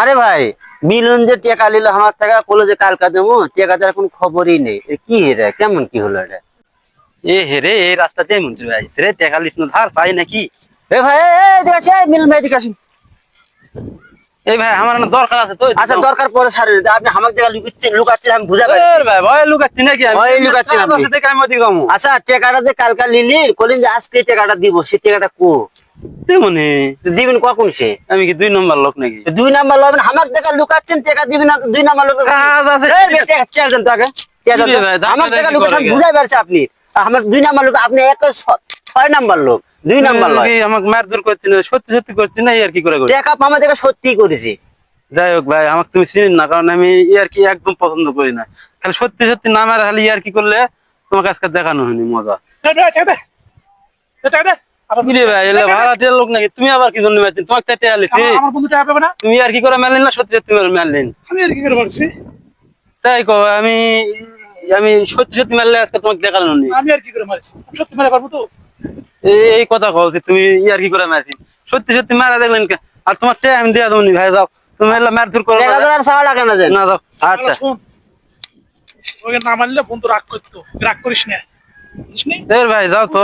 আরে ভাই, মিলন যে টেকা নিল আমার থেকে, বলে যে কালকা দেবো, টেকা দেওয়ার কোনো খবরই নেই। এ কি রে, কেমন কি হলো এটা? এ হেরে এই রাস্তাতে মন্ত্রী ভাই রে টাকা লিস না ধার চাই নাকি? এ ভাই, এদিকে আসে, মিলন ভাই এদিকে আসুন। এই ভাই আমার না দরকার আছে তো। আচ্ছা, দরকার পরে ছাড়েন, আপনি আমার জায়গা লুকাচ্ছেন, আমি বুঝা পারি। ভাই ভয় লুকাচ্ছি নাকি? ভয় লুকাচ্ছেন আপনি। আমি ওদিকে যাবো। আচ্ছা, টেকাটা যে কালকা লিলি কলিন যে আজকে টেকাটা দিব, সে টেকাটা কো তেমনি দিবেন কখন সে? আমি কি 2 নম্বর লোক নাকি? 2 নাম্বার লবেন, আমার জায়গা লুকাচ্ছেন, টেকা দিবেন না, 2 নাম্বার লোক। কাজ আছে। টেকা দেন তো আগে, টেকা দেন কি রে ভাই, তো। দাম আমার দাম জায়গা কি লুকাচ্ছেন, করে? বুঝাই পারছে আপনি। আমার 2 নাম্বার লোক, আপনি 6 নাম্বার লোক, 2 নাম্বার লয়। তুই আমাকে মারধর করছিস না, সত্যি সত্যি করছিস না আর কি করে করছিস? টেকা আমার জায়গা সত্যি করেছি। যাই হোক ভাই, আমাকে তুমি চিনি না, কারণ আমি ইয়ার কি একদম পছন্দ করি না। খালি সত্যি সত্যি না মারা খালি ইয়ার কি করলে তোমাকে আজকে দেখানো হয়নি মজা। কি রে ভাই, এলে ভাড়াটিয়ার লোক নাকি? তুমি আবার কি জন্য মারছিস? তোমাকে তো টেয়া লিছি। তুমি আর কি করে মারলেন না? সত্যি সত্যি মারলেন। তাই কো, আমি আমি সত্যি সত্যি মারলে আজকে তোমাকে দেখানো হয়নি। এই কথা কও যে তুমি ইয়ার কি করে মারছিস? সত্যি সত্যি মারা দেখলেন কে? আর তোমার টেয়া আমি দিয়া দেবনি ভাই, যাও তুমি এলে মারধর করো টেকা না। দেওয়ার চাওয়া লাগে না যেন। না যাও। আচ্ছা, ওকে না মানলে বন্ধু রাগ করতো, রাগ করিস না, বুঝলি? ভাই যাও তো।